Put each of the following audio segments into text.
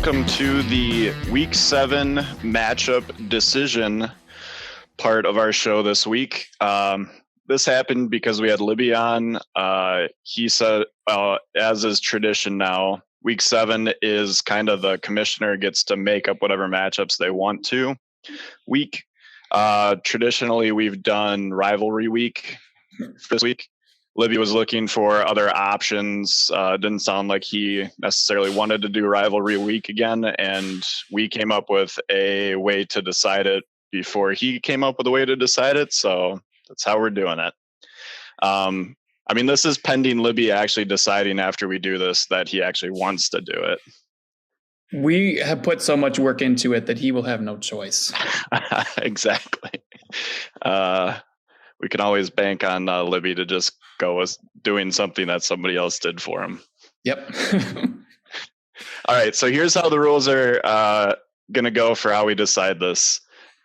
welcome to the Week 7 matchup decision part of our show this week. This happened because we had Libby on. He said, as is tradition now, Week 7 is kind of the commissioner gets to make up whatever matchups they want to. Traditionally, we've done Rivalry Week this week. Libby was looking for other options. Didn't sound like he necessarily wanted to do Rivalry Week again, and we came up with a way to decide it before he came up with a way to decide it, so that's how we're doing it. This is pending Libby actually deciding after we do this that he actually wants to do it. We have put so much work into it that he will have no choice. Exactly. We can always bank on Libby to just go with doing something that somebody else did for him. Yep. All right. So here's how the rules are going to go for how we decide this.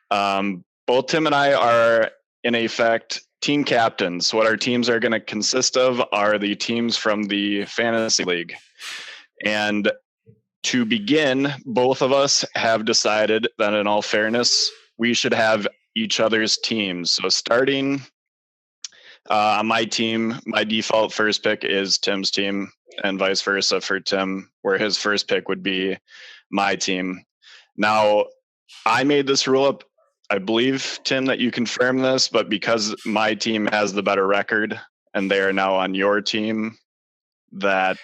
Both Tim and I are, in effect, team captains. What our teams are going to consist of are the teams from the fantasy league. And to begin, both of us have decided that in all fairness, we should have each other's teams. So starting on my team, my default first pick is Tim's team, and vice versa for Tim, where his first pick would be my team. Now, I made this rule up. I believe, Tim, that you confirm this, but because my team has the better record and they are now on your team, that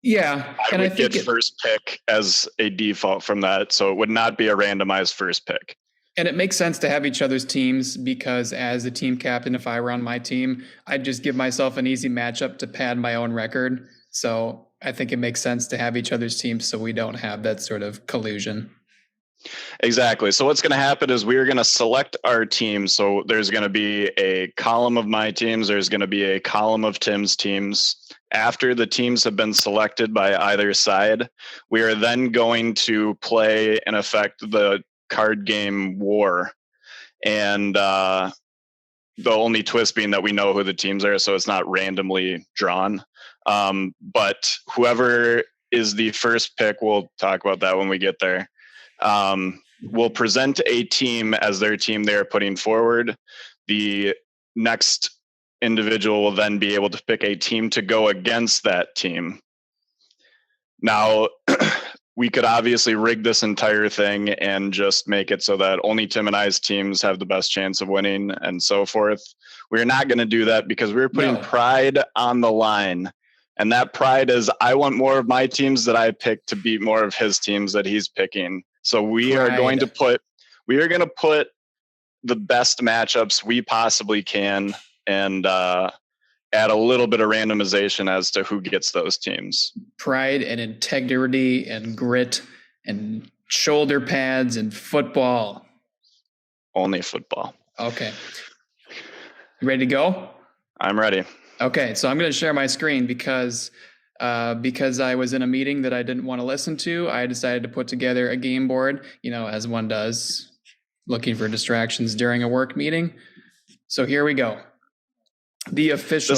I would get first pick as a default from that. So it would not be a randomized first pick. And it makes sense to have each other's teams because as a team captain, if I were on my team, I'd just give myself an easy matchup to pad my own record. So I think it makes sense to have each other's teams so we don't have that sort of collusion. Exactly. So what's going to happen is we're going to select our teams. So there's going to be a column of my teams. There's going to be a column of Tim's teams. After the teams have been selected by either side, we are then going to play, in effect, the card game war. And the only twist being that we know who the teams are, so it's not randomly drawn. But whoever is the first pick, we'll talk about that when we get there. Will present a team as their team they're putting forward. The next individual will then be able to pick a team to go against that team. Now, we could obviously rig this entire thing and just make it so that only Tim and I's teams have the best chance of winning and so forth. We're not going to do that because we're putting pride on the line. And that pride is I want more of my teams that I pick to beat more of his teams that he's picking. So we are going to put the best matchups we possibly can and add a little bit of randomization as to who gets those teams. Pride and integrity and grit and shoulder pads and football. Only football. Okay. You ready to go? I'm ready. Okay, so I'm going to share my screen because I was in a meeting that I didn't want to listen to. I decided to put together a game board, as one does, looking for distractions during a work meeting. So here we go. The official.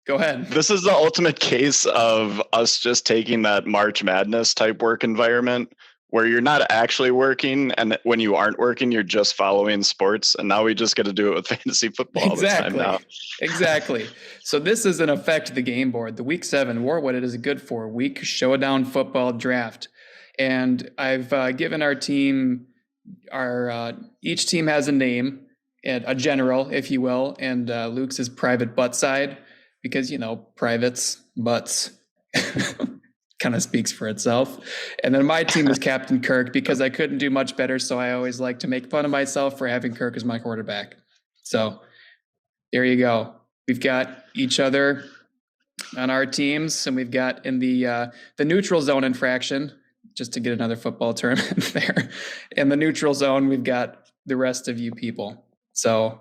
Go ahead. This is the ultimate case of us just taking that March Madness type work environment where you're not actually working, and when you aren't working, you're just following sports. And now we just get to do it with fantasy football all the time now. Exactly. So this is in effect the game board, the Week 7 War What It Is Good For Week Showdown Football Draft. And I've given our team, each team has a name, and a general, if you will, and Luke's is Private Butt Side, because, privates, butts. Kind of speaks for itself. And then my team is Captain Kirk because I couldn't do much better. So I always like to make fun of myself for having Kirk as my quarterback. So there you go. We've got each other on our teams, and we've got in the neutral zone infraction, just to get another football tournament there. In the neutral zone, we've got the rest of you people. So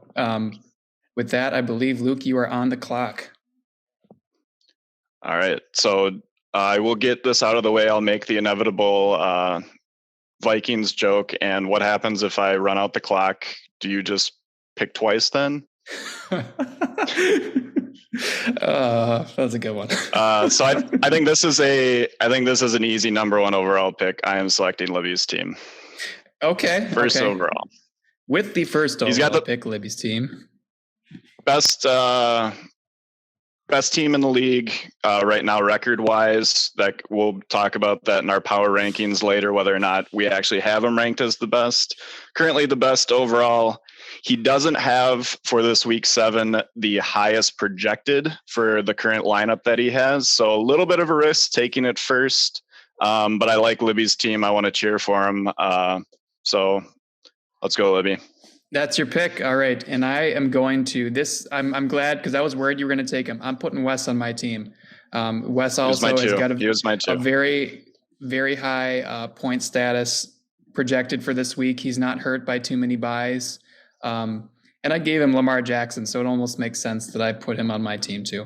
with that, I believe, Luke, you are on the clock. All right. So I will get this out of the way. I'll make the inevitable Vikings joke. And what happens if I run out the clock? Do you just pick twice then? That's a good one. So I think this is an easy number one overall pick. I am selecting Libby's team. Okay. First overall. With the first overall He's got the pick, Libby's team. Best team in the league right now, record wise. That we'll talk about that in our power rankings later, whether or not we actually have him ranked as the best. Currently, the best overall. He doesn't have for this week 7 the highest projected for the current lineup that he has. So a little bit of a risk taking it first. But I like Libby's team. I want to cheer for him. So let's go, Libby. That's your pick. All right. And I am going to this. I'm glad because I was worried you were going to take him. I'm putting Wes on my team. Wes also has got a very, very high point status projected for this week. He's not hurt by too many buys. And I gave him Lamar Jackson, so it almost makes sense that I put him on my team too.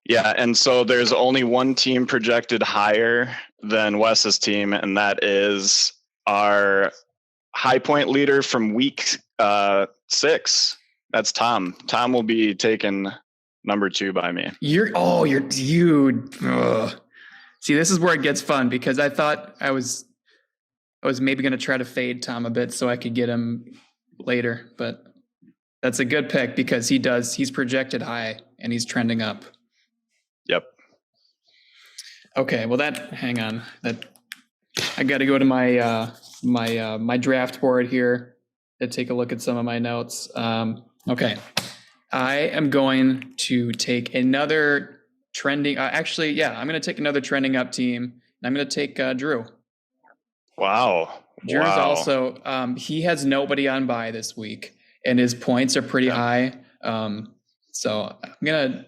Yeah, and so there's only one team projected higher than Wes's team, and that is our high point leader from week 6. That's Tom. Tom will be taken number 2 by me. See, this is where it gets fun because I thought I was maybe going to try to fade Tom a bit so I could get him later, but that's a good pick because he's projected high and he's trending up. Yep. Okay. Well, hang on. I got to go to my my draft board here to take a look at some of my notes. Okay. I am going to take another trending. I'm going to take another trending up team. And I'm going to take Drew. Wow. Drew's also, he has nobody on bye this week and his points are pretty high. So I'm going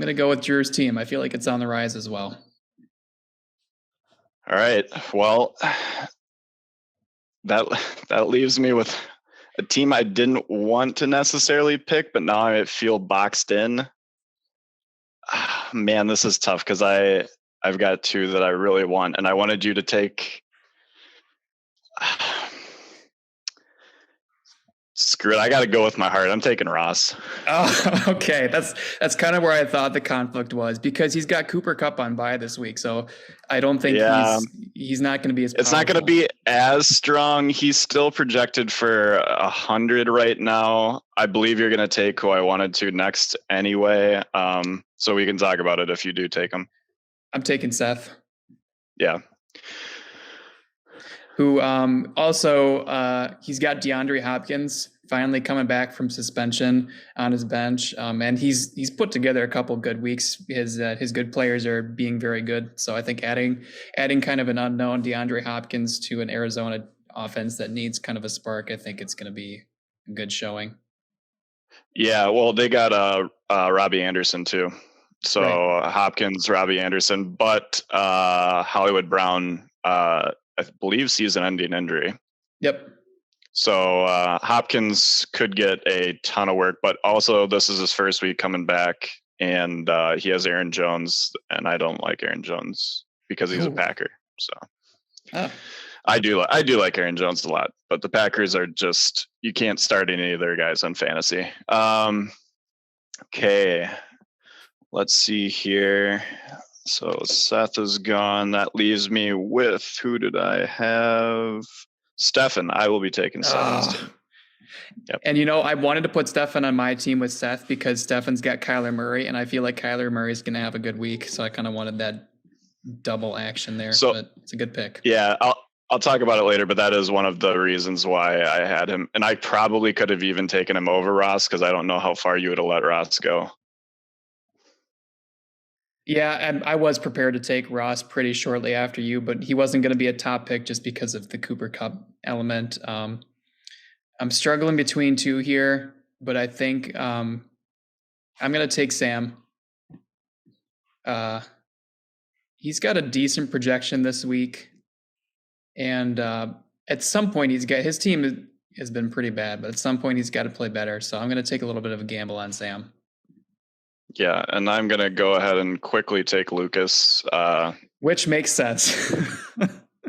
to go with Drew's team. I feel like it's on the rise as well. All right. Well, that leaves me with a team I didn't want to necessarily pick, but now I feel boxed in. Man, this is tough because I've got 2 that I really want, and I wanted you to take. Screw it. I got to go with my heart. I'm taking Ross. Oh, okay. That's kind of where I thought the conflict was because he's got Cooper Kupp on bye this week. So I don't think he's not going to be as powerful. It's not going to be as strong. He's still projected for 100 right now. I believe you're going to take who I wanted to next anyway. So we can talk about it if you do take him. I'm taking Seth. Yeah. Who also he's got DeAndre Hopkins finally coming back from suspension on his bench, and he's put together a couple good weeks. His good players are being very good, so I think adding kind of an unknown DeAndre Hopkins to an Arizona offense that needs kind of a spark, I think it's going to be a good showing. Yeah, well, they got Robbie Anderson too, so right. Hopkins, Robbie Anderson, but Hollywood Brown. I believe season-ending injury. Yep. So Hopkins could get a ton of work, but also this is his first week coming back, and he has Aaron Jones, and I don't like Aaron Jones because he's a Packer. So I do like Aaron Jones a lot, but the Packers are just you can't start any of their guys on fantasy. Okay, let's see here. So Seth is gone. That leaves me with, who did I have? Stefan. I will be taking Stefan's team. Yep. And, I wanted to put Stefan on my team with Seth because Stefan's got Kyler Murray, and I feel like Kyler Murray is going to have a good week. So I kind of wanted that double action there. So, but it's a good pick. Yeah, I'll talk about it later, but that is one of the reasons why I had him. And I probably could have even taken him over Ross because I don't know how far you would have let Ross go. Yeah, and I was prepared to take Ross pretty shortly after you, but he wasn't going to be a top pick just because of the Cooper Kupp element. I'm struggling between 2 here, but I think I'm going to take Sam. He's got a decent projection this week, and at some point his team has been pretty bad, but at some point he's got to play better. So I'm going to take a little bit of a gamble on Sam. Yeah, and I'm going to go ahead and quickly take Lucas. Which makes sense.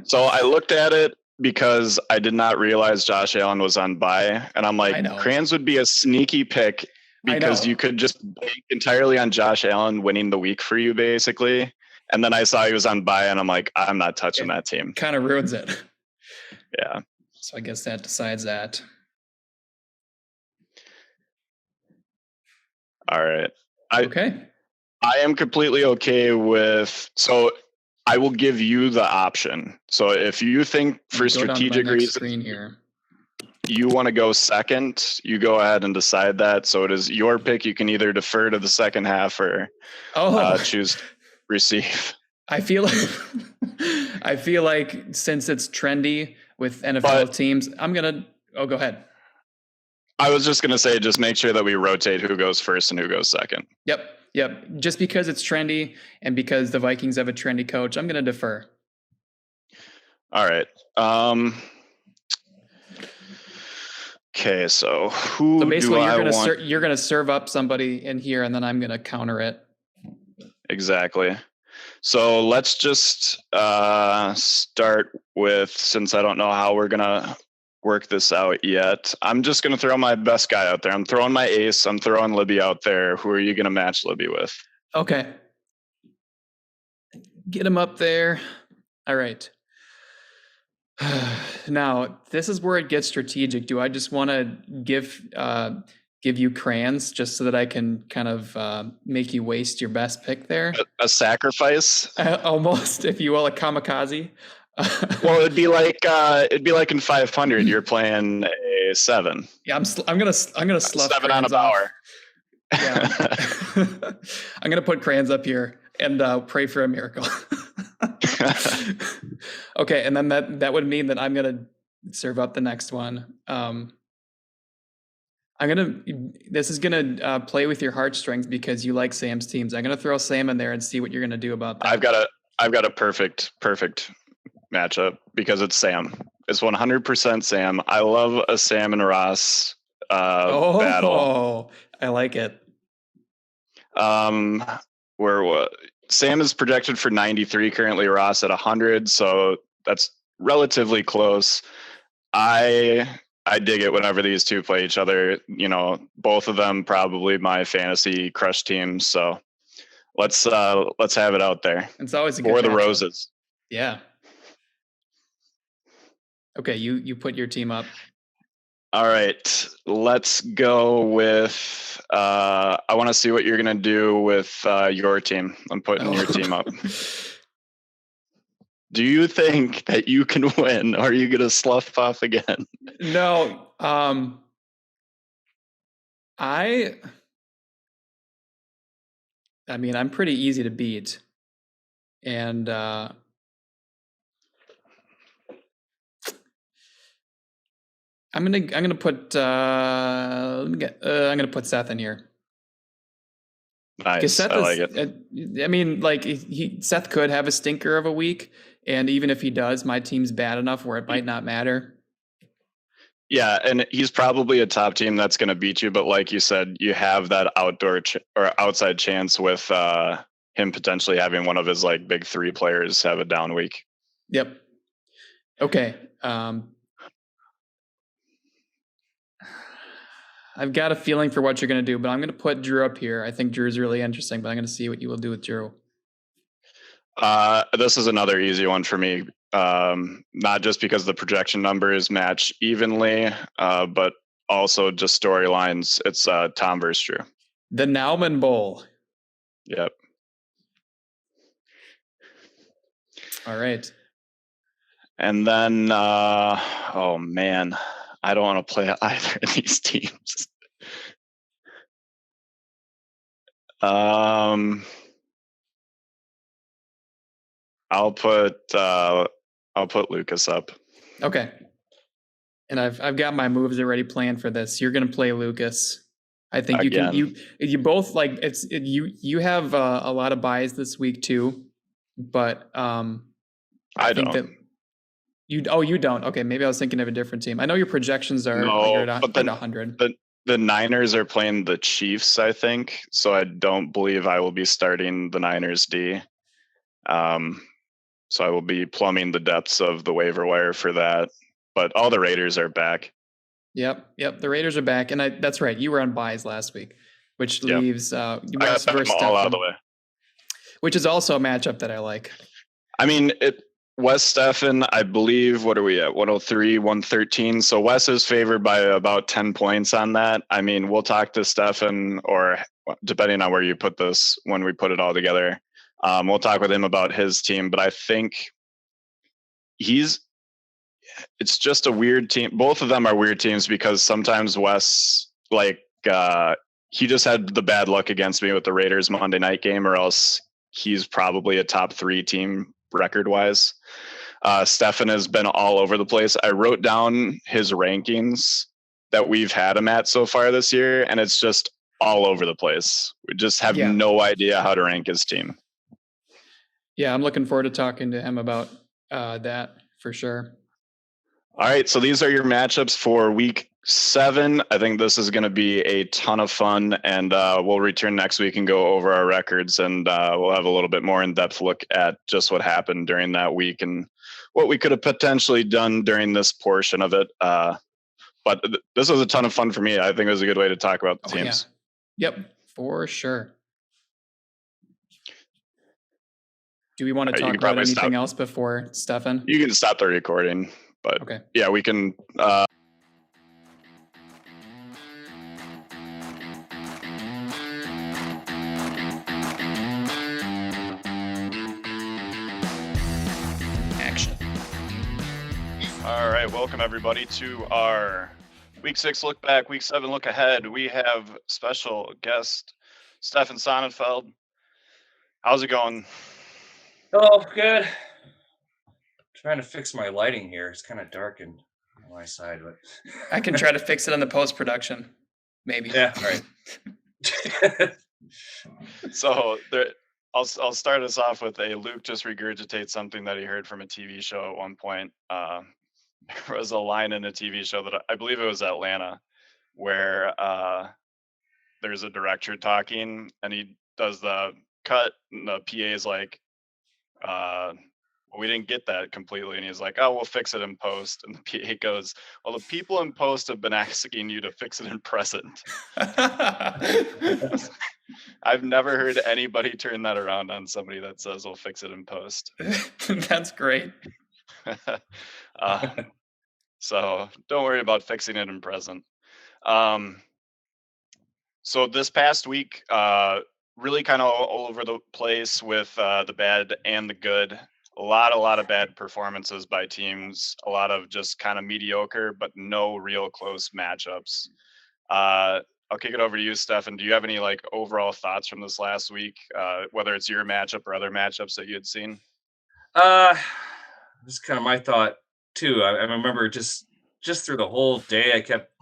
So I looked at it, because I did not realize Josh Allen was on bye, and I'm like, Crans would be a sneaky pick because you could just bank entirely on Josh Allen winning the week for you, basically. And then I saw he was on bye, and I'm like, I'm not touching that team. Kind of ruins it. Yeah. So I guess that decides that. All right. Okay. I am completely okay with. So I will give you the option. So if you think for strategic reasons here, you want to go second, you go ahead and decide that. So it is your pick. You can either defer to the second half or choose to receive. I feel like since it's trendy with NFL teams, I'm gonna. Oh, go ahead. I was just gonna say, just make sure that we rotate who goes first and who goes second. Yep. Just because it's trendy and because the Vikings have a trendy coach, I'm gonna defer. All right. Okay, so who? So basically, you're gonna serve up somebody in here, and then I'm gonna counter it. Exactly. So let's just start with, since I don't know how we're gonna work this out yet, I'm just gonna throw my best guy out there. I'm throwing my ace. I'm throwing Libby out there. Who are you gonna match Libby with? Okay. Get him up there. All right. Now, this is where it gets strategic. Do I just want to give you Crayons just so that I can kind of make you waste your best pick there? A sacrifice? Almost, if you will, a kamikaze. Well, it'd be like in 500. You're playing a 7. Yeah, I'm gonna slough 7 on a power. Yeah, I'm gonna put Crayons up here and pray for a miracle. Okay, and then that would mean that I'm gonna serve up the next one. This is gonna play with your heartstrings because you like Sam's teams. I'm gonna throw Sam in there and see what you're gonna do about that. I've got a perfect matchup because it's Sam. It's 100% Sam. I love a Sam and Ross battle. I like it. Sam is projected for 93, currently Ross at 100, so that's relatively close. I dig it whenever these two play each other. You know, both of them probably my fantasy crush teams. So let's have it out there. It's always a good for the roses. Yeah. Okay, you put your team up. All right, let's go with. I want to see what you're gonna do with your team. I'm putting your team up. Do you think that you can win, or are you gonna slough off again? No. I mean, I'm pretty easy to beat, and I'm gonna put Seth in here. Nice. I like it. I mean, like Seth could have a stinker of a week, and even if he does, my team's bad enough where it might not matter. Yeah, and he's probably a top team that's going to beat you, but like you said, you have that outside chance with him potentially having one of his like big 3 players have a down week. Yep. Okay. I've got a feeling for what you're going to do, but I'm going to put Drew up here. I think Drew's really interesting, but I'm going to see what you will do with Drew. This is another easy one for me. Not just because the projection numbers match evenly, but also just storylines. It's Tom versus Drew. The Nauman Bowl. Yep. All right. And then, oh man, I don't want to play either of these teams. I'll put Lucas up. Okay. And I've got my moves already planned for this. You're going to play Lucas. I think you both like you have a lot of buys this week too, but I think don't. You don't. Okay, maybe I was thinking of a different team. I know your projections are but 100. The Niners are playing the Chiefs, I think. So I don't believe I will be starting the Niners D. So I will be plumbing the depths of the waiver wire for that. But all the Raiders are back. Yep. The Raiders are back, and that's right. You were on buys last week, which Yep. leaves I Wes got them versus all out of the Stefan, way. which is also a matchup that I like. I mean, Wes Stefan, I believe, what are we at? 103, 113. So Wes is favored by about 10 points on that. I mean, we'll talk to Stefan, or depending on where you put this when we put it all together. We'll talk with him about his team, but I think it's just a weird team. Both of them are weird teams because sometimes Wes, he just had the bad luck against me with the Raiders Monday night game, or else he's probably a top 3 team record wise. Stefan has been all over the place. I wrote down his rankings that we've had him at so far this year, and it's just all over the place. We just have no idea how to rank his team. Yeah, I'm looking forward to talking to him about that for sure. All right, so these are your matchups for week 7. I think this is going to be a ton of fun, and we'll return next week and go over our records, and we'll have a little bit more in-depth look at just what happened during that week and what we could have potentially done during this portion of it. But this was a ton of fun for me. I think it was a good way to talk about the teams. Yeah. Yep, for sure. Do we want to talk about anything else before Stefan? You can stop the recording, but okay. Yeah, we can. Action. All right, welcome everybody to our Week 6 look back, Week 7 look ahead. We have special guest Stefan Sonnenfeld. How's it going? Oh, good. Trying to fix my lighting here. It's kind of darkened on my side, but I can try to fix it in the post-production. Maybe. Yeah, right. So I'll start us off with Luke just regurgitates something that he heard from a TV show at one point. There was a line in a TV show that I believe it was Atlanta, where there's a director talking and he does the cut and the PA is like, we didn't get that completely. And he's like, oh, we'll fix it in post. And the PA goes, well, the people in post have been asking you to fix it in present. I've never heard anybody turn that around on somebody that says we'll fix it in post. That's great. So don't worry about fixing it in present. So this past week, really kind of all over the place with the bad and the good. A lot of bad performances by teams. A lot of just kind of mediocre, but no real close matchups. I'll kick it over to you, Stefan. Do you have any overall thoughts from this last week, whether it's your matchup or other matchups that you had seen? This is kind of my thought too. I remember just through the whole day, I kept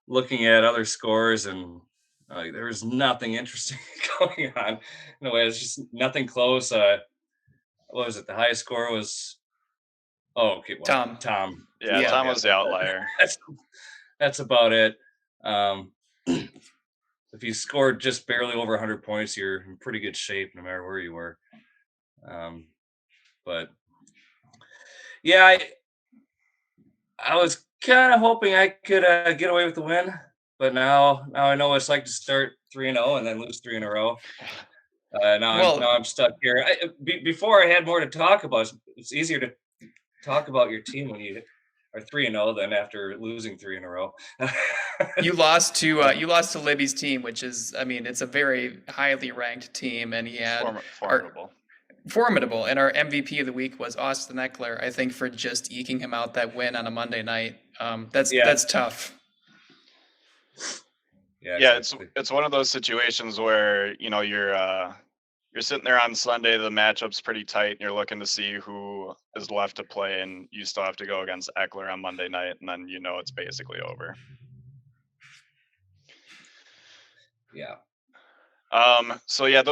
looking at other scores and there was nothing interesting going on. In a way, it's just nothing close. What was it? The highest score was Tom. Yeah, Tom was the outlier. That's about it. If you scored just barely over 100 points, you're in pretty good shape no matter where you were. But yeah, I was kind of hoping I could get away with the win, but now I know what it's like to start 3-0 and then lose 3 in a row. Now I'm stuck here. Before I had more to talk about. It's easier to talk about your team when you are 3-0 than after losing 3 in a row. You lost to Libby's team, which is, I mean, it's a very highly ranked team, and he had formidable. And our MVP of the week was Austin Eckler, I think, for just eking him out that win on a Monday night. That's tough. Yeah, exactly. It's one of those situations where you're sitting there on Sunday, the matchup's pretty tight, and you're looking to see who is left to play, and you still have to go against Eckler on Monday night, and then it's basically over. Yeah. So yeah,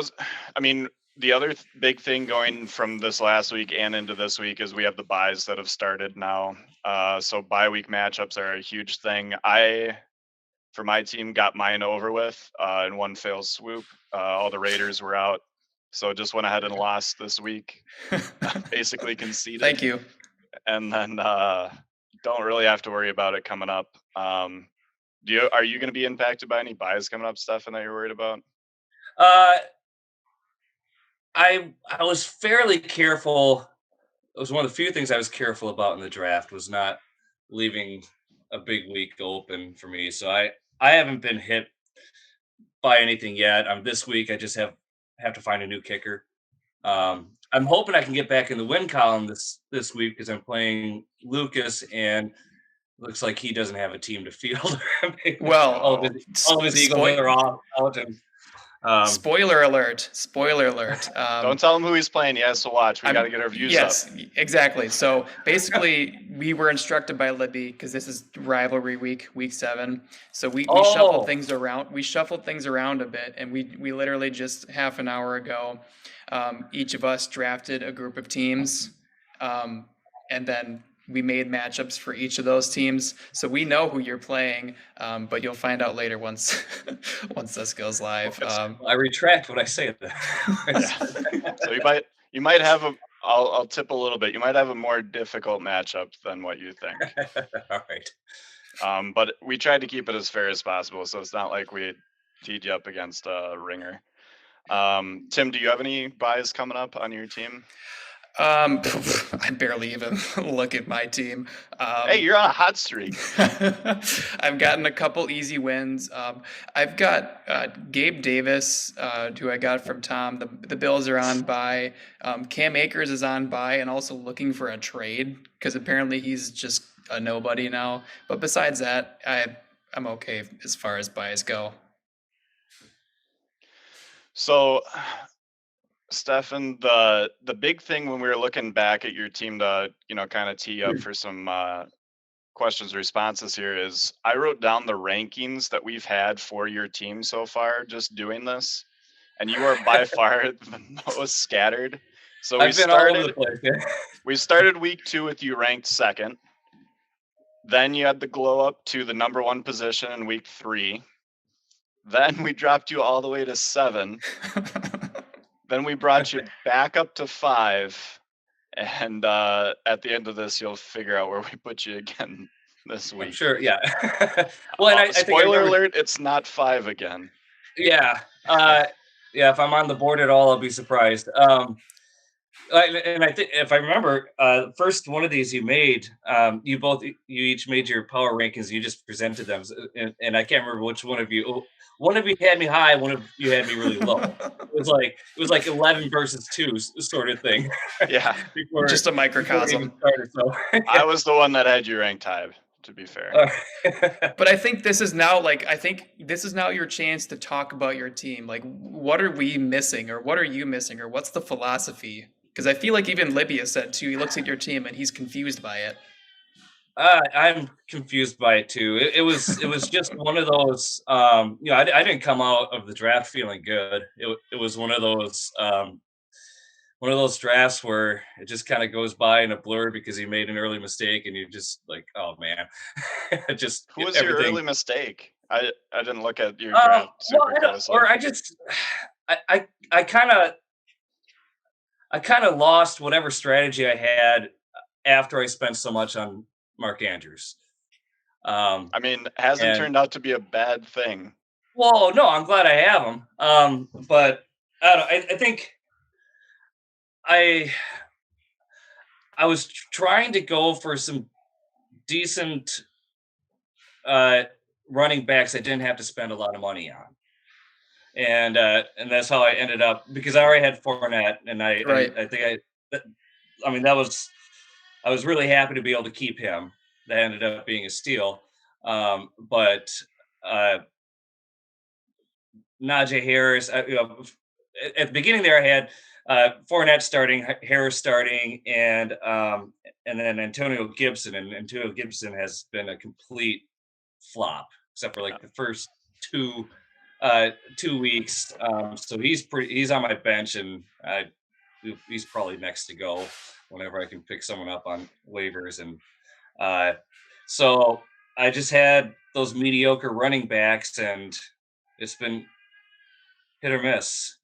the other big thing going from this last week and into this week is we have the buys that have started now. So bye week matchups are a huge thing. For my team, got mine over with in one fell swoop. All the Raiders were out. So just went ahead and lost this week, basically conceded. Thank you. And then don't really have to worry about it coming up. Are you going to be impacted by any buys coming up, Stefan, that you're worried about? I was fairly careful. It was one of the few things I was careful about in the draft was not leaving a big week open for me. So I haven't been hit by anything yet. This week I just have to find a new kicker. I'm hoping I can get back in the win column this week because I'm playing Lucas and looks like he doesn't have a team to field. Well, all of his Eagles are all out. And, spoiler alert! Spoiler alert! Don't tell him who he's playing. He has to watch. We got to get our views up. Yes, exactly. So basically, we were instructed by Libby because this is rivalry week 7. So we shuffled things around. We shuffled things around a bit, and we literally just half an hour ago, each of us drafted a group of teams, and then we made matchups for each of those teams. So we know who you're playing, but you'll find out later once once this goes live. I retract what I say. So you might have I'll tip a little bit. You might have a more difficult matchup than what you think. All right. But we tried to keep it as fair as possible, so it's not like we teed you up against a ringer. Tim, do you have any buys coming up on your team? I barely even look at my team. Hey, you're on a hot streak. I've gotten a couple easy wins. I've got Gabe Davis, who I got from Tom. The Bills are on bye. Cam Akers is on bye and also looking for a trade because apparently he's just a nobody now. But besides that, I'm okay as far as buys go. So, Stefan, the big thing when we were looking back at your team to, kind of tee up for some questions and responses here is I wrote down the rankings that we've had for your team so far just doing this, and you are by far the most scattered. So I've been all over the place. Yeah. We started week 2 with you ranked 2nd. Then you had the glow up to the number 1 position in week 3. Then we dropped you all the way to 7. Then we brought you back up to 5, and at the end of this, you'll figure out where we put you again this week. I'm sure, yeah. Well, and spoiler alert, it's not 5 again. Yeah, yeah. If I'm on the board at all, I'll be surprised. And I think if I remember, first one of these you made, you each made your power rankings. You just presented them, and I can't remember which one of you. One of you had me high, one of you had me really low. It was like 11 versus 2 sort of thing. Yeah, just a microcosm. I was the one that had you ranked high, to be fair. But I think this is now your chance to talk about your team. Like, what are we missing, or what are you missing, or what's the philosophy? Because I feel like even Libby has said too. He looks at your team and he's confused by it. I'm confused by it too. It was just one of those. I didn't come out of the draft feeling good. It was one of those drafts where it just kind of goes by in a blur because you made an early mistake and you're just like, oh man. Just who was your early mistake? I didn't look at your draft super closely. Or I kind of lost whatever strategy I had after I spent so much on Mark Andrews. Hasn't turned out to be a bad thing. Well, no, I'm glad I have him. But I think I was trying to go for some decent running backs I didn't have to spend a lot of money on. And that's how I ended up, because I already had Fournette, and I was really happy to be able to keep him. That ended up being a steal. But Najee Harris, at the beginning there, I had Fournette starting, Harris starting, and then Antonio Gibson. And Antonio Gibson has been a complete flop, except for like the first 2 weeks. So he's on my bench, and he's probably next to go whenever I can pick someone up on waivers. And so I just had those mediocre running backs, and it's been hit or miss.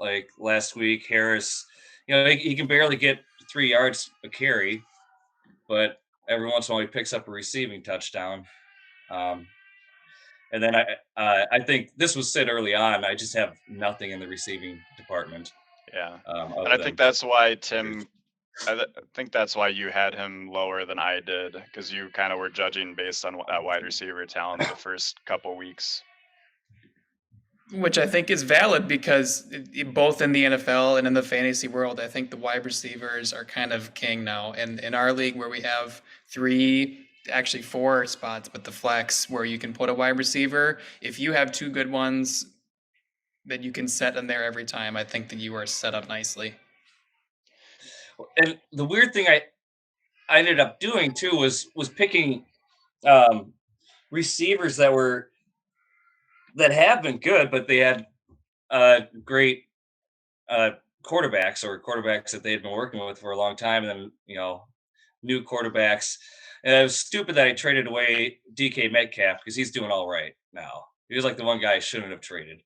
like last week, Harris, he can barely get 3 yards a carry, but every once in a while he picks up a receiving touchdown. Um, and then I think this was said early on. I just have nothing in the receiving department. Yeah. And Other I than think that's why I think that's why you had him lower than I did, because you kind of were judging based on that wide receiver talent the first couple weeks. Which I think is valid because both in the NFL and in the fantasy world, I think the wide receivers are kind of king now. And in our league, where we have 3, actually 4 spots, but the flex where you can put a wide receiver, if you have 2 good ones that you can set in there every time, I think that you are set up nicely. And the weird thing I ended up doing too was picking receivers that have been good, but they had great quarterbacks or quarterbacks that they had been working with for a long time, and then new quarterbacks. And it was stupid that I traded away DK Metcalf because he's doing all right now. He was like the one guy I shouldn't have traded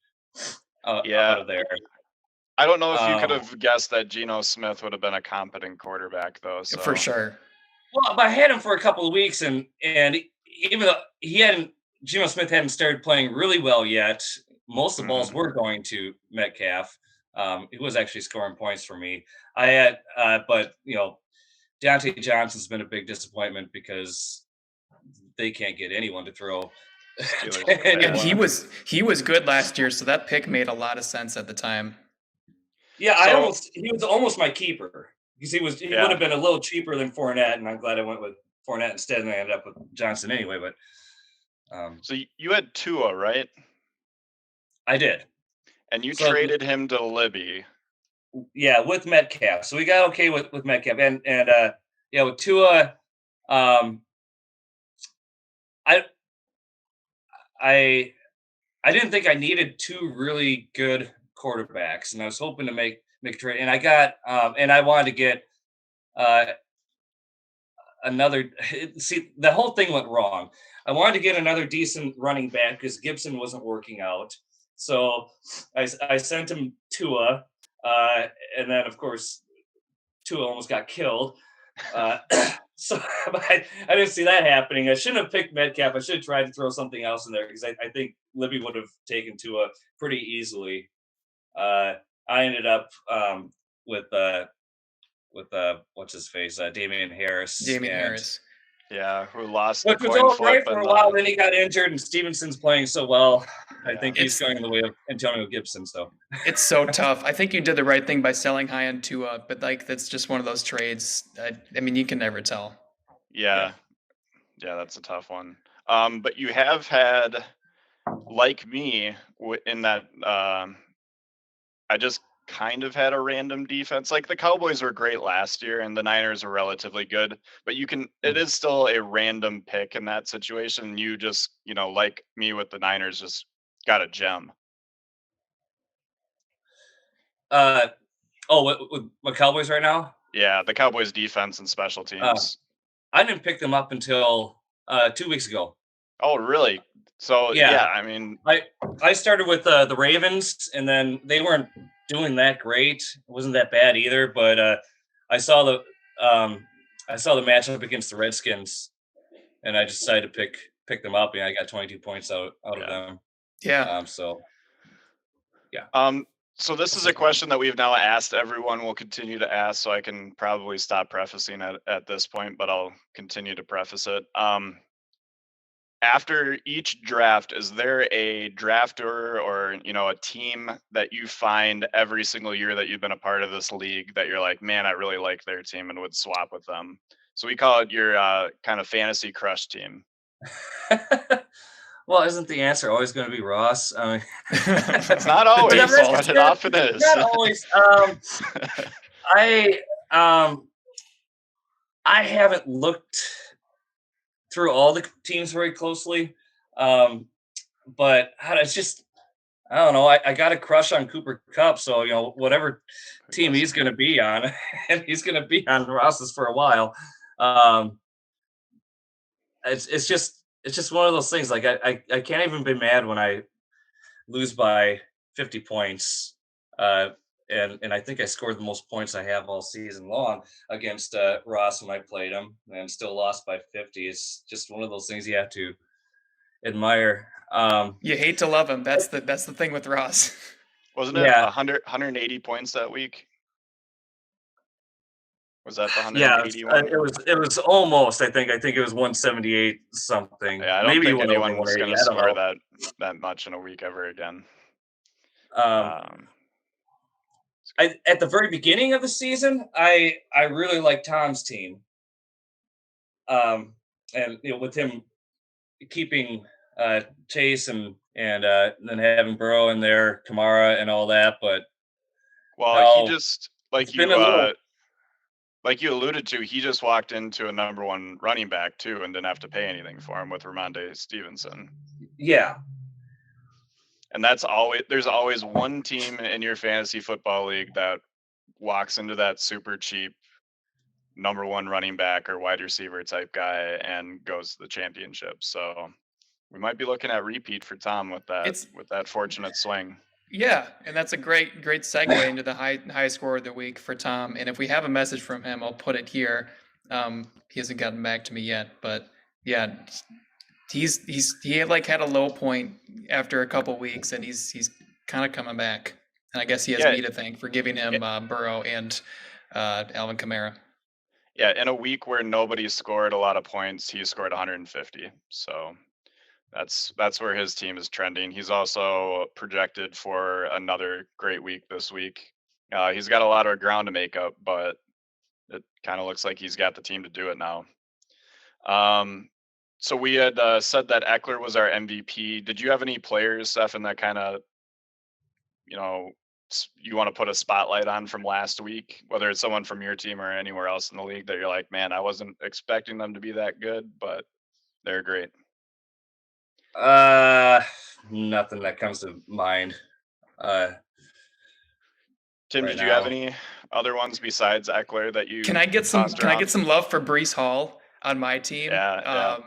out Yeah. of there. I don't know if you could have guessed that Geno Smith would have been a competent quarterback, though. So. For sure. Well, but I had him for a couple of weeks, and even though Geno Smith hadn't started playing really well yet, most of the balls were going to Metcalf. He was actually scoring points for me. I had, but Deontay Johnson's been a big disappointment because they can't get anyone to throw. And he was good last year, so that pick made a lot of sense at the time. Yeah, he was almost my keeper because he would have been a little cheaper than Fournette, and I'm glad I went with Fournette instead, and I ended up with Johnson anyway. But so you had Tua, right? I did, and you traded him to Libby. Yeah, with Metcalf, so we got okay with Metcalf, and with Tua, I didn't think I needed 2 really good quarterbacks, and I was hoping to make a trade, and I got and I wanted to get another. See, the whole thing went wrong. I wanted to get another decent running back because Gibson wasn't working out, so I sent him Tua, and then of course Tua almost got killed. So I didn't see that happening. I shouldn't have picked Metcalf. I should have tried to throw something else in there because I think Libby would have taken Tua pretty easily. I ended up with what's his face, Damian Harris. Harris. Yeah, who lost the coin flip for a while. Then he got injured, and Stevenson's playing so well. Yeah. I think he's going in the way of Antonio Gibson. So it's so tough. I think you did the right thing by selling high end Tua, but that's just one of those trades. I mean, you can never tell. Yeah, that's a tough one. But you have had, like me, in that I just kind of had a random defense. Like the Cowboys were great last year and the Niners were relatively good, but it is still a random pick in that situation. You just, like me with the Niners, just got a gem. With my Cowboys right now? Yeah, the Cowboys defense and special teams. I didn't pick them up until 2 weeks ago. Oh, really? So yeah, I mean, I started with the Ravens, and then they weren't doing that great. It wasn't that bad either, but I saw the matchup against the Redskins, and I decided to pick them up, and I got 22 points out of them. Yeah. So this is a question that we've now asked everyone. We'll continue to ask, so I can probably stop prefacing at this point, but I'll continue to preface it. After each draft, is there a drafter or a team that you find every single year that you've been a part of this league that you're like, man, I really like their team and would swap with them? So we call it your kind of fantasy crush team. Well, isn't the answer always going to be Ross? It's not always, but it often is. Not always. I haven't looked through all the teams very closely, but it's just, I don't know. I got a crush on Cooper Kupp, so whatever team he's going to be on, and he's going to be on Ross's for a while. It's just one of those things. Like I can't even be mad when I lose by 50 points. And I think I scored the most points I have all season long against Ross when I played him, and still lost by 50. It's just one of those things you have to admire. You hate to love him. That's the thing with Ross. Wasn't it Yeah, 180 points that week? Was that the yeah, 181? it was almost. I think it was 178 something. Yeah, I don't Maybe you think went over anyone's 180. going to I don't score know. that much in a week ever again. Um, at the very beginning of the season, I really liked Tom's team. And with him keeping Chase and then having Burrow in there, Kamara and all that, but Well, he now just it's been a little. like you alluded to, he just walked into a number one running back too, and didn't have to pay anything for him with Ramondre Stevenson. Yeah, And there's always one team in your fantasy football league that walks into that super cheap number one running back or wide receiver type guy and goes to the championship. So we might be looking at repeat for Tom with It's that fortunate swing. Yeah, and that's a great segue into the high score of the week for Tom. And if we have a message from him, I'll put it here. He hasn't gotten back to me yet, but yeah, he like had a low point after a couple weeks, and he's kind of coming back. And I guess he has Yeah, me to thank for giving him Burrow and Alvin Kamara. yeah. In a week where nobody scored a lot of points, he scored 150. So that's where his team is trending. He's also projected for another great week this week. He's got a lot of ground to make up, but it kind of looks like he's got the team to do it now. So we had said that Eckler was our MVP. Did you have any players, Stefan, that kind of, you want to put a spotlight on from last week, whether it's someone from your team or anywhere else in the league that you're like, man, I wasn't expecting them to be that good, but they're great? Nothing that comes to mind uh, Tim, right did you have now. any other ones besides Eckler that you Can I get some tossed around? love for Brees Hall on my team? Yeah.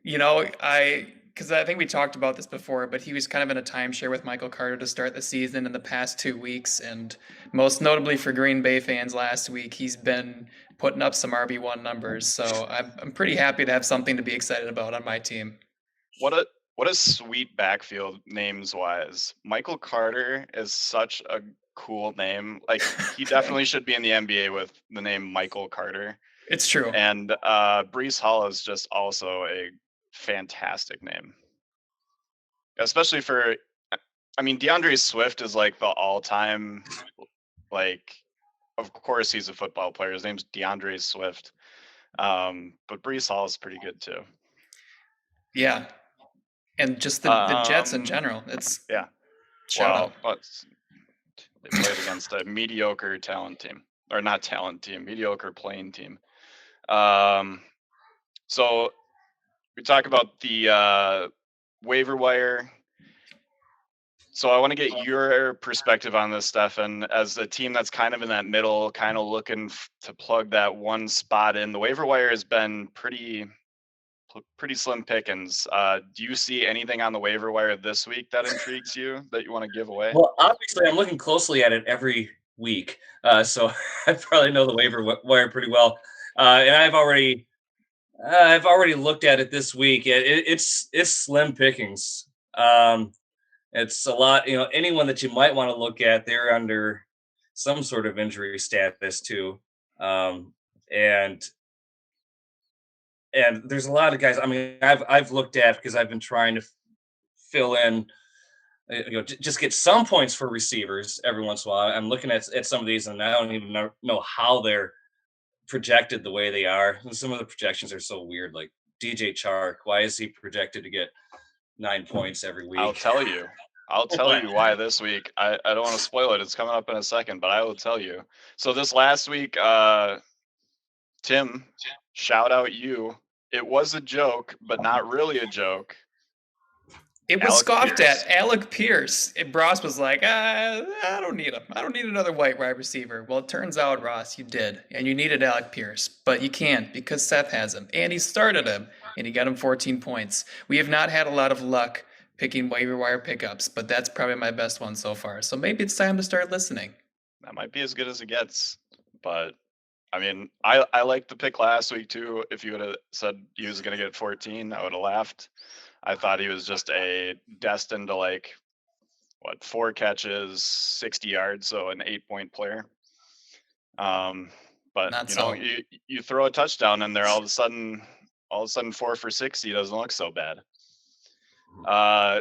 Because I think we talked about this before, but he was kind of in a timeshare with Michael Carter to start the season in the past 2 weeks, and most notably for Green Bay fans last week, he's been putting up some RB1 numbers. So I'm pretty happy to have something to be excited about on my team. What a sweet backfield names wise. Michael Carter is such a cool name. Like he definitely should be in the NBA with the name Michael Carter. It's true. And Brees Hall is just also a fantastic name. Especially DeAndre Swift is like the all-time, like, of course he's a football player. His name's DeAndre Swift. But Brees Hall is pretty good too. Yeah. And just the Jets in general. It's shout out. They played against a mediocre talent team, or not talent team, mediocre playing team. So we talk about the waiver wire. So I want to get your perspective on this, Stefan, as a team that's kind of in that middle, kind of looking to plug that one spot in. The waiver wire has been pretty slim pickings. Do you see anything on the waiver wire this week that intrigues you that you want to give away? Well, obviously, I'm looking closely at it every week, so I probably know the waiver wire pretty well. And I've already looked at it this week. It's slim pickings. It's a lot. Anyone that you might want to look at, they're under some sort of injury status too, and there's a lot of guys. I mean, I've looked at because I've been trying to fill in, just get some points for receivers every once in a while. I'm looking at some of these, and I don't even know how they're projected the way they are. And some of the projections are so weird. Like DJ Chark, why is he projected to get 9 points every week? I'll tell you why this week. I don't want to spoil it. It's coming up in a second, but I will tell you. So this last week, Tim, shout out you. It was a joke, but not really a joke. It was scoffed at. Alec Pierce. Ross was like, I don't need him. I don't need another white wide receiver. Well, it turns out, Ross, you did. And you needed Alec Pierce. But you can't because Seth has him. And he started him. And he got him 14 points. We have not had a lot of luck picking waiver wire pickups, but that's probably my best one so far. So maybe it's time to start listening. That might be as good as it gets. But I mean, I liked the pick last week too. If you would have said he was going to get 14, I would have laughed. I thought he was just destined to 4 catches, 60 yards, so an 8-point player. But Not you know, so. you throw a touchdown in there, all of a sudden 4 for 60 doesn't look so bad.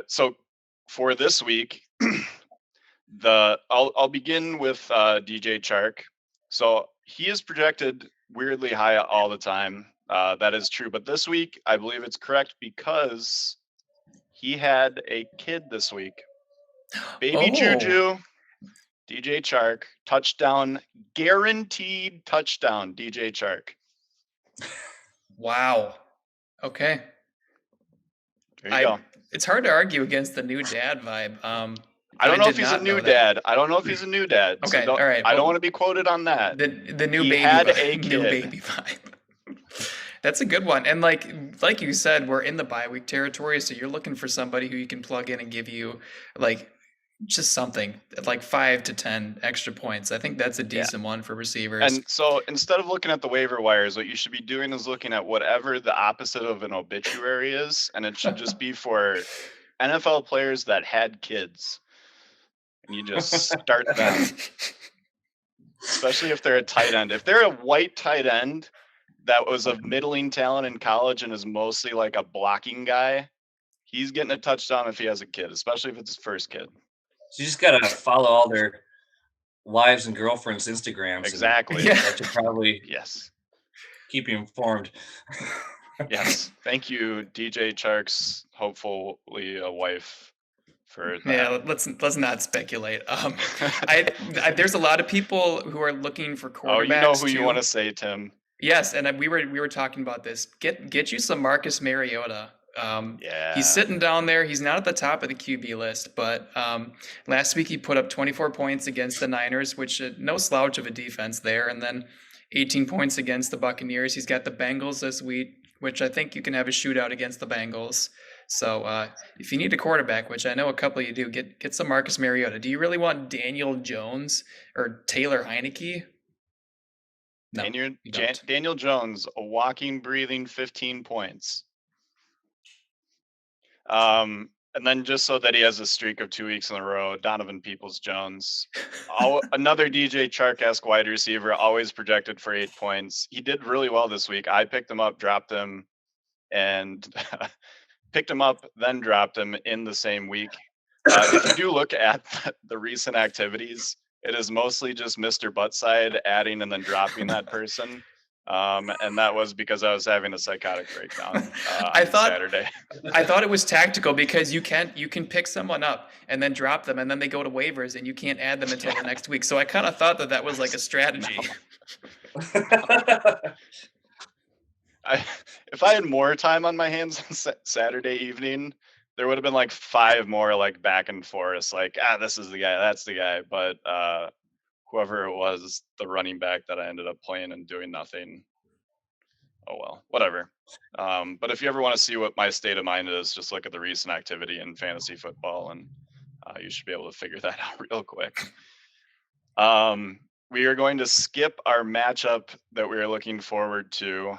So for this week, I'll begin with DJ Chark. So he is projected weirdly high all the time. That is true, but this week I believe it's correct because he had a kid this week. Baby Juju, DJ Chark, touchdown, guaranteed touchdown, DJ Chark. Wow. Okay. There you go. It's hard to argue against the new dad vibe. I don't know if he's a new dad. I don't know if he's a new dad. Okay, So all right. I don't want to be quoted on that. The new He baby had vibe. a kid. New baby vibe. That's a good one. And like you said, we're in the bye week territory, so you're looking for somebody who you can plug in and give you just something like 5 to 10 extra points. I think that's a decent one for receivers. And so instead of looking at the waiver wires, what you should be doing is looking at whatever the opposite of an obituary is, and it should just be for NFL players that had kids. And you just start them. Especially if they're a tight end. If they're a white tight end that was of middling talent in college and is mostly like a blocking guy, he's getting a touchdown if he has a kid, especially if it's his first kid. So you just got to follow all their wives and girlfriends' Instagrams. Exactly. Yeah. That should probably keep you informed. Yes. Thank you, DJ Chark's hopefully a wife. For that. Yeah, let's not speculate. There's a lot of people who are looking for quarterbacks. Oh, you know who you want to say, Tim. Yes, and we were talking about this. Get you some Marcus Mariota. He's sitting down there. He's not at the top of the QB list, but last week he put up 24 points against the Niners, which no slouch of a defense there, and then 18 points against the Buccaneers. He's got the Bengals this week, which I think you can have a shootout against the Bengals. So if you need a quarterback, which I know a couple of you do, get some Marcus Mariota. Do you really want Daniel Jones or Taylor Heineke? No, Daniel Jones, a walking, breathing 15 points. And then just so that he has a streak of 2 weeks in a row, Donovan Peoples-Jones, another DJ Chark-esque wide receiver, always projected for 8 points. He did really well this week. I picked him up, dropped him, and picked him up, then dropped him in the same week. If you do look at the recent activities, it is mostly just Mr. Buttside adding and then dropping that person. And that was because I was having a psychotic breakdown on Saturday. I thought it was tactical because you can pick someone up and then drop them, and then they go to waivers and you can't add them until the next week. So I kind of thought that was like a strategy. If I had more time on my hands on Saturday evening, there would have been 5 more back and forth, this is the guy, that's the guy. But whoever it was, the running back that I ended up playing and doing nothing. Oh well, whatever. But if you ever want to see what my state of mind is, just look at the recent activity in fantasy football, and you should be able to figure that out real quick. We are going to skip our matchup that we are looking forward to.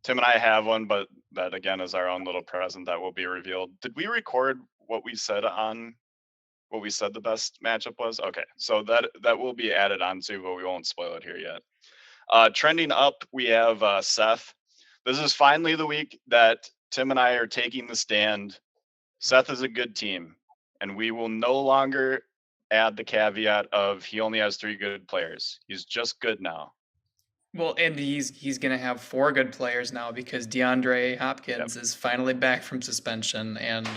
Tim and I have one, but that again is our own little present that will be revealed. Did we record what we said the best matchup was? Okay, so that will be added on to, but we won't spoil it here yet. Trending up, we have Seth. This is finally the week that Tim and I are taking the stand. Seth is a good team, and we will no longer add the caveat of he only has 3 good players. He's just good now. Well, and he's going to have 4 good players now because DeAndre Hopkins is finally back from suspension, and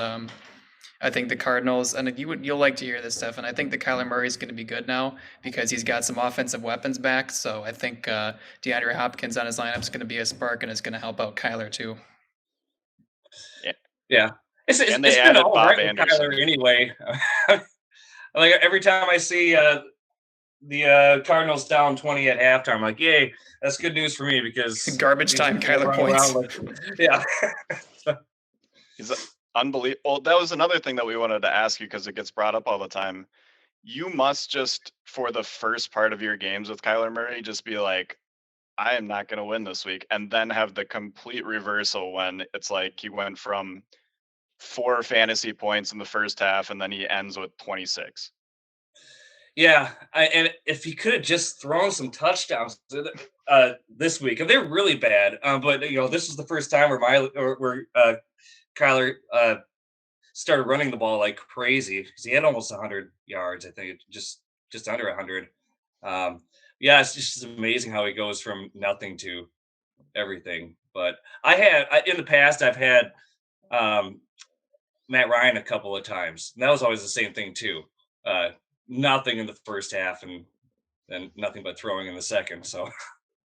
I think the Cardinals, and you'll like to hear this, Stefan. I think that Kyler Murray is going to be good now because he's got some offensive weapons back. So I think DeAndre Hopkins on his lineup is going to be a spark, and it's going to help out Kyler too. Yeah. It's been all right with Kyler anyway. Every time I see the Cardinals down 20 at halftime, I'm like, yay, that's good news for me because garbage time Kyler points. Unbelievable. Well, that was another thing that we wanted to ask you because it gets brought up all the time. You must just, for the first part of your games with Kyler Murray, just be like, I am not going to win this week. And then have the complete reversal when it's like he went from 4 fantasy points in the first half and then he ends with 26. Yeah, and if he could have just thrown some touchdowns this week, and they're really bad. But this was the first time where Kyler started running the ball like crazy because he had almost 100 yards. I think just under 100. Yeah, it's just amazing how he goes from nothing to everything. But in the past I've had um, Matt Ryan a couple of times, and that was always the same thing too. Uh, Nothing in the first half, and then nothing but throwing in the second. So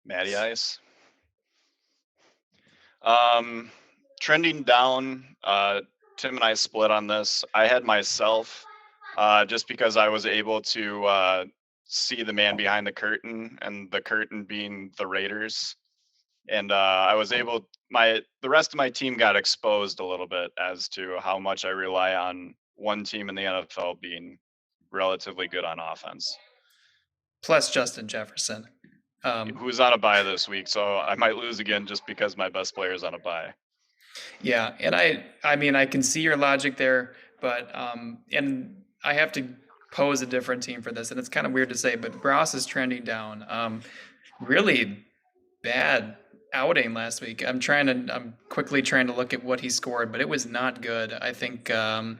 Matty Ice. Trending down, Tim and I split on this. I had myself, just because I was able to see the man behind the curtain, and the curtain being the Raiders. And I was able, the rest of my team got exposed a little bit as to how much I rely on one team in the NFL being relatively good on offense. Plus Justin Jefferson. Who's on a bye this week, so I might lose again just because my best player is on a bye. Yeah, and I mean I can see your logic there, but and I have to pose a different team for this, and it's kind of weird to say, but Ross is trending down. Really bad outing last week. I'm quickly trying to look at what he scored, but it was not good. I think Thought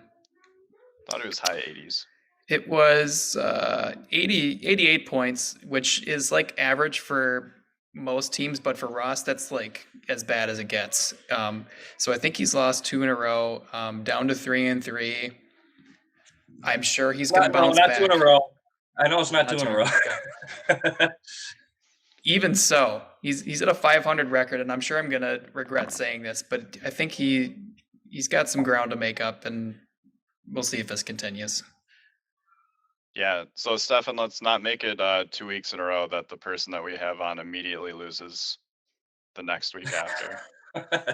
it was high 80s. it was 88 points, which is like average for most teams, but for Ross, that's like as bad as it gets. So I think he's lost 2 in a row, down to 3-3. I'm sure he's going to bounce not back. 2 in a row. I know it's not, Not 2 in a row. Okay. Even so, he's at a 500 record, and I'm sure I'm going to regret saying this, but I think he's got some ground to make up, and we'll see if this continues. Yeah, so Stefan, let's not make it 2 weeks in a row that the person that we have on immediately loses the next week after.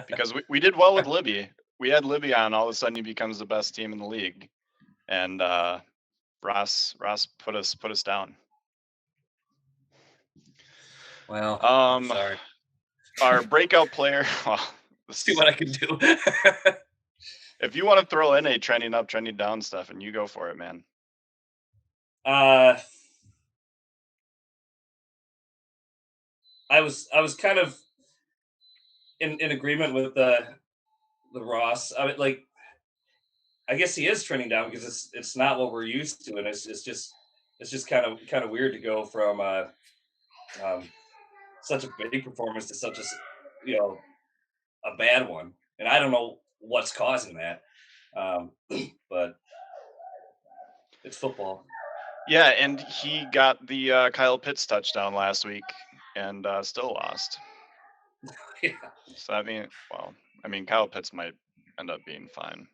Because we did well with Libby. We had Libby on, all of a sudden he becomes the best team in the league. And Ross put us down. Well, sorry. Our breakout player, well, See what I can do. If you want to throw in a trending up, trending down stuff, and you go for it, man. I was kind of in agreement with the Ross. I mean, like, I guess he is trending down because it's not what we're used to, and it's just kind of weird to go from such a big performance to such a bad one, and I don't know what's causing that, but it's football. Yeah, and he got the Kyle Pitts touchdown last week and still lost. Yeah. So I mean, Kyle Pitts might end up being fine.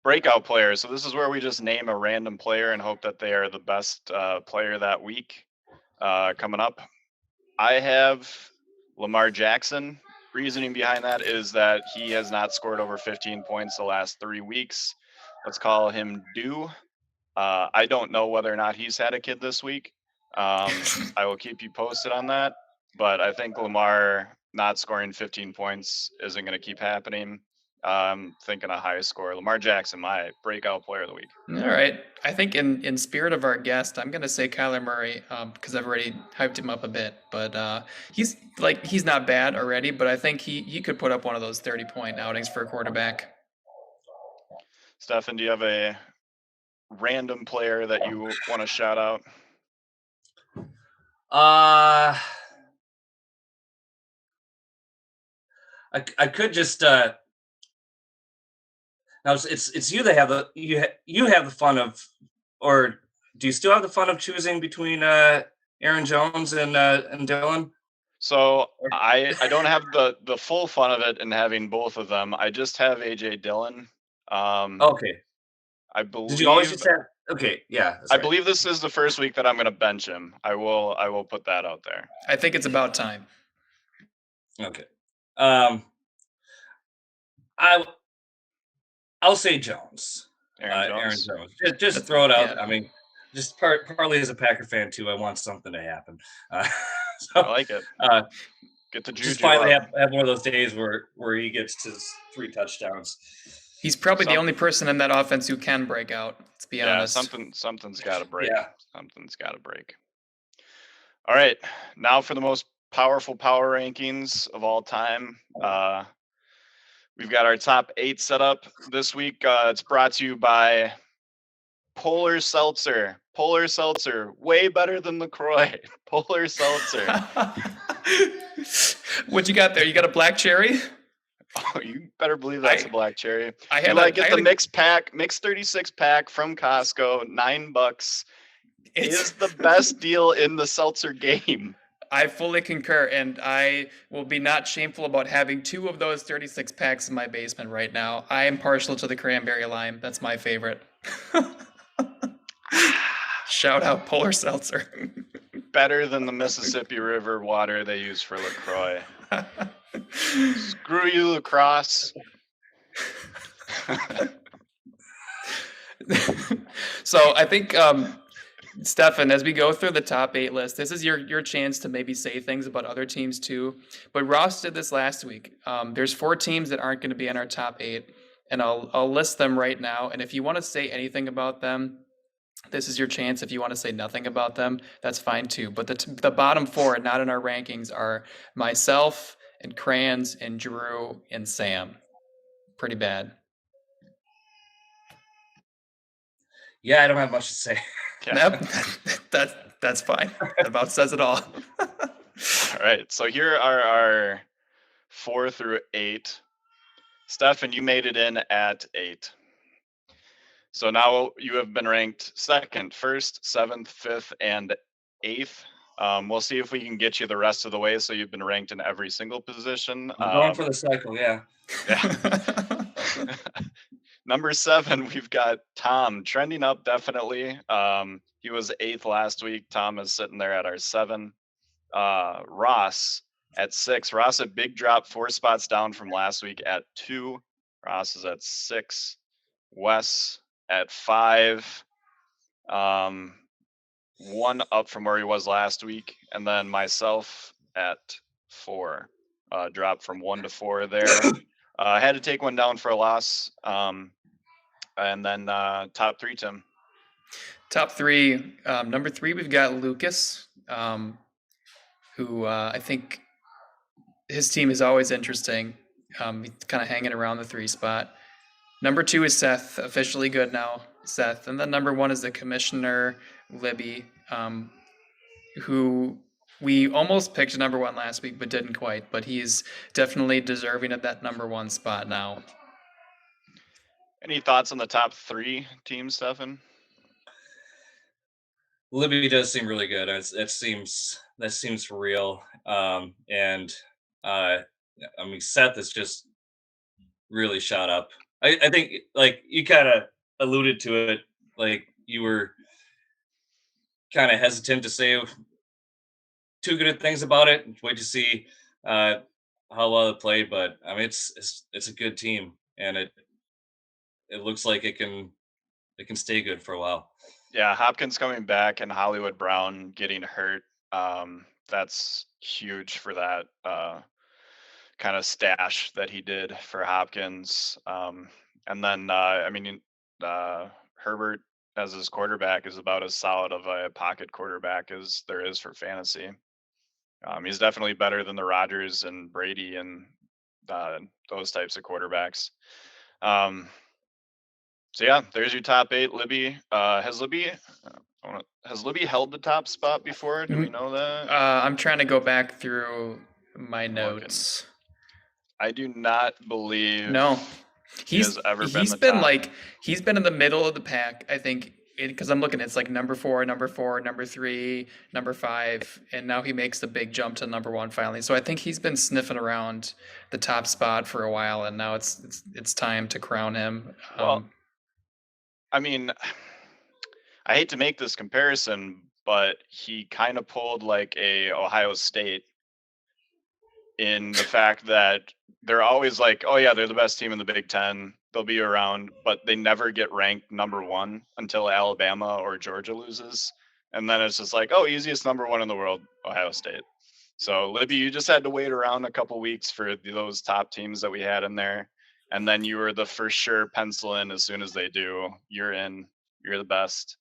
Breakout player. So this is where we just name a random player and hope that they are the best player that week. Coming up, I have Lamar Jackson. Reasoning behind that is that he has not scored over 15 points the last 3 weeks. Let's call him due. I don't know whether or not he's had a kid this week. I will keep you posted on that. But I think Lamar not scoring 15 points isn't going to keep happening. I'm thinking a high score. Lamar Jackson, my breakout player of the week. All right. I think in spirit of our guest, I'm going to say Kyler Murray because I've already hyped him up a bit. But he's not bad already, but I think he could put up one of those 30-point outings for a quarterback. Stefan, do you have a random player that you want to shout out? I could just now it's you that have you have the fun of, or do you still have the fun of choosing between Aaron Jones and Dylan? So I don't have the full fun of it in having both of them. I just have AJ Dillon. Okay. I believe. Did you always just have? Okay, yeah. I believe this is the first week that I'm going to bench him. I will put that out there. I think it's about time. Okay. I'll say Jones. Aaron Aaron Jones. Jones. Just throw it out. Yeah. I mean, just partly as a Packer fan too, I want something to happen. I So like it. uh, Get the just juju finally up. have one of those days where he gets his 3 touchdowns. He's probably the only person in that offense who can break out. Let's be honest. Something's got to break. Yeah. Something's got to break. All right, now for the most powerful power rankings of all time. We've got our top 8 set up this week. It's brought to you by Polar Seltzer. Polar Seltzer, way better than LaCroix. Polar Seltzer. What you got there? You got a black cherry? Oh, you better believe that's a black cherry. I You had like get the mixed 36 pack from Costco, $9. It's the best deal in the seltzer game. I fully concur, and I will be not shameful about having 2 of those 36 packs in my basement right now. I am partial to the cranberry lime. That's my favorite. Shout out Polar Seltzer. Better than the Mississippi River water they use for LaCroix. Screw you, lacrosse. So I think, Stefan, as we go through the top 8 list, this is your chance to maybe say things about other teams too. But Ross did this last week. There's 4 teams that aren't going to be in our top 8, and I'll list them right now. And if you want to say anything about them, this is your chance. If you want to say nothing about them, that's fine too. But the bottom 4 not in our rankings are myself and Crayons and Drew and Sam. Pretty bad. Yeah, I don't have much to say. Yeah. Nope. That's fine. That about says it all. All right. So here are our 4 through 8. Stefan, you made it in at 8. So now you have been ranked 2nd, 1st, 7th, 5th, and 8th. We'll see if we can get you the rest of the way. So you've been ranked in every single position. I'm going for the cycle, yeah. Number 7, we've got Tom trending up definitely. He was 8th last week. Tom is sitting there at our 7. Ross at 6. Ross, a big drop, 4 spots down from last week at 2. Ross is at 6. Wes at 5. 1 up from where he was last week. And then myself at 4. Dropped from 1 to 4 there. I had to take one down for a loss. And then top 3, Tim. Top 3. Number 3, we've got Lucas, who I think his team is always interesting. He's kind of hanging around the 3 spot. Number 2 is Seth, officially good now, Seth. And then number 1 is the commissioner, Libby, who we almost picked number 1 last week, but didn't quite. But he's definitely deserving of that number 1 spot now. Any thoughts on the top 3 teams, Stefan? Libby does seem really good. That seems for real. And I mean, Seth is just really shot up. I think, like, you kind of alluded to it, like you were kind of hesitant to say too good things about it. Wait to see how well it played, but I mean, it's a good team, and it looks like it can stay good for a while. Yeah, Hopkins coming back and Hollywood Brown getting hurt. That's huge for that kind of stash that he did for Hopkins. And then, I mean, Herbert as his quarterback is about as solid of a pocket quarterback as there is for fantasy. He's definitely better than the Rodgers and Brady and those types of quarterbacks. So yeah, there's your top 8. Libby, has Libby held the top spot before? Do we know that? I'm trying to go back through my notes. I do not believe. No, he's ever been. He's been top. He's been in the middle of the pack. I think because I'm looking, it's like number 4, number 3, number 5, and now he makes the big jump to number 1 finally. So I think he's been sniffing around the top spot for a while, and now it's time to crown him. Well, I mean, I hate to make this comparison, but he kind of pulled like a Ohio State in the fact that they're always like, oh yeah, they're the best team in the Big Ten. they'll be around, but they never get ranked number 1 until Alabama or Georgia loses. And then it's just like, oh, easiest number 1 in the world, Ohio State. So Libby, you just had to wait around a couple weeks for those top teams that we had in there. And then you were the for sure pencil in as soon as they do. You're in. You're the best.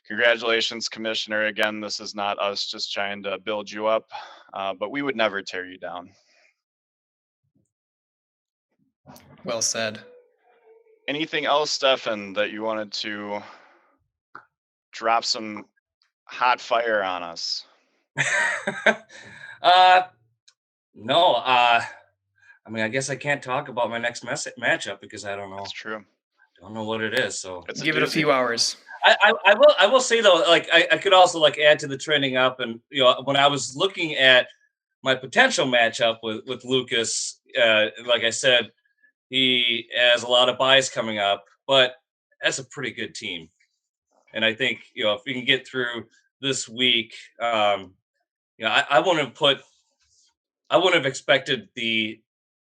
Congratulations, Commissioner. Again, this is not us just trying to build you up, but we would never tear you down. Well said. Anything else, Stefan, that you wanted to drop some hot fire on us? No. I mean, I guess I can't talk about my next matchup because I don't know. That's true. Don't know what it is. So give it a few hours. I will say though, like I could also like add to the trending up, and when I was looking at my potential matchup with Lucas, like I said, he has a lot of buys coming up, but that's a pretty good team, and I think if we can get through this week, I wouldn't have expected the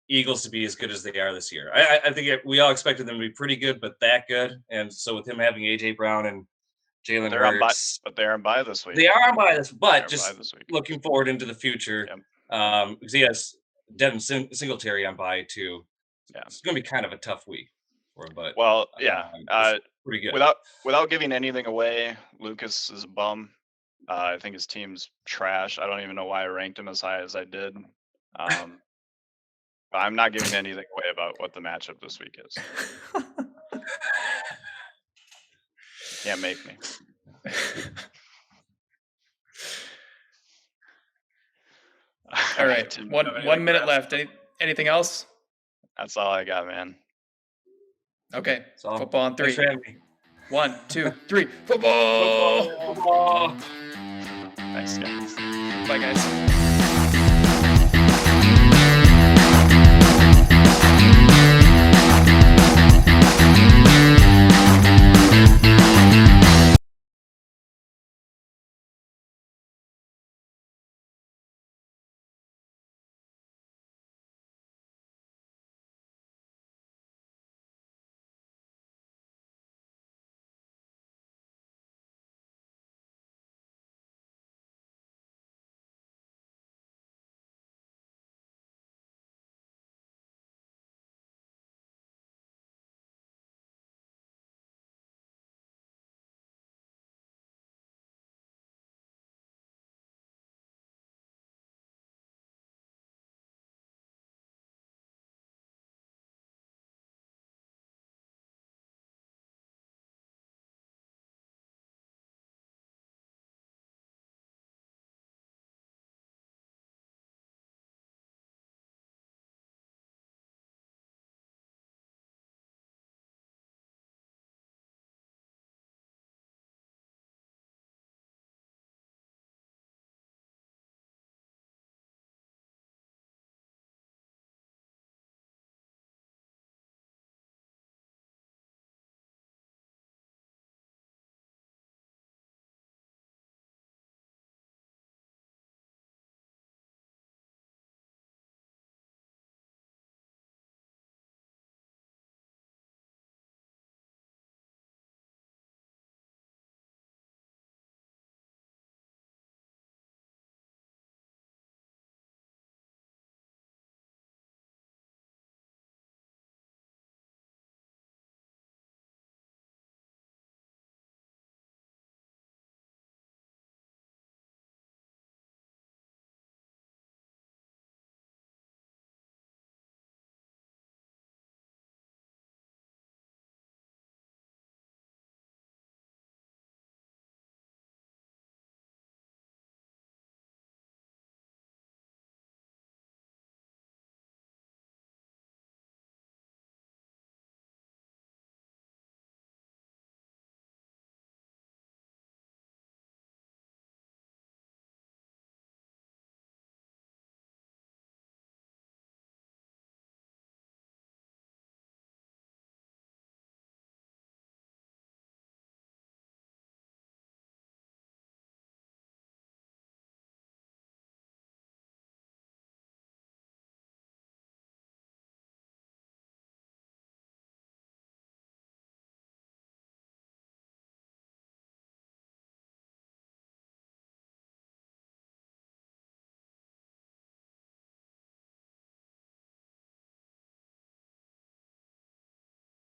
Eagles to be as good as they are this year. I think we all expected them to be pretty good, but that good. And so with him having AJ Brown and Jalen Hurts, but they're on bye this week. They are on bye this, but just looking forward into the future, because he has Devin Singletary on bye too. Yeah, it's going to be kind of a tough week for him. But pretty good. Without giving anything away, Lucas is a bum. I think his team's trash. I don't even know why I ranked him as high as I did. I'm not giving anything away about what the matchup this week is. Can't make me. All right. One minute left. Anything else? That's all I got, man. Okay. Football on 3. 1, 2, 3. Football! Thanks, guys. Bye, guys.